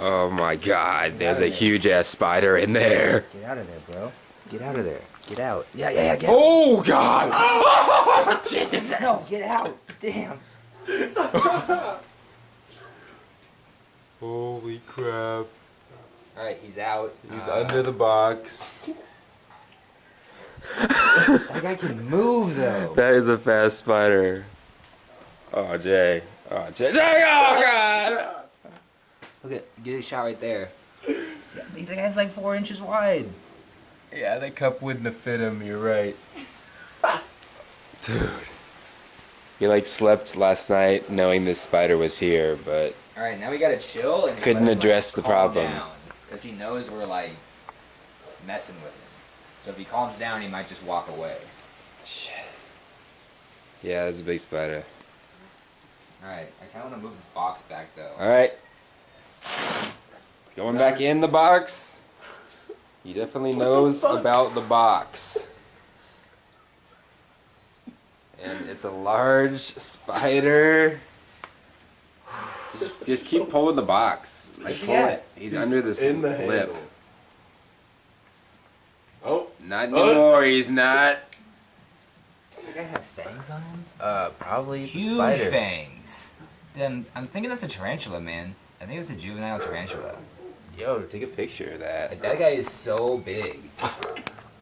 Oh my god, there's a huge ass spider in there. Get out of there, bro. Get out of there. Get out. Yeah, get out. Oh god! Oh, Jesus! No, get out. Damn. Holy crap. Alright, he's out. He's under the box. That guy can move, though. That is a fast spider. Oh, Jay. Oh, Jay. Jay! Oh, God! Look at, get a shot right there. See, the guy's like 4 inches wide. Yeah, the cup wouldn't have fit him, you're right. Dude. He like slept last night knowing this spider was here, but Alright, now we gotta chill and couldn't let him, address the problem. Because he knows we're like messing with him. So if he calms down, he might just walk away. Shit. Yeah, that's a big spider. Alright, I kinda wanna move this box back though. Alright. It's going back in the box. He definitely knows about the box. And it's a large spider. Just keep pulling the box. Like pull it. He's under this in the lip. handle. Oh. Not anymore, he's not. Does the guy have fangs on him? Probably the Huge spider. fangs. Then I'm thinking that's a tarantula, man. I think it's a juvenile tarantula. Yo, take a picture of that. Like, that guy is so big.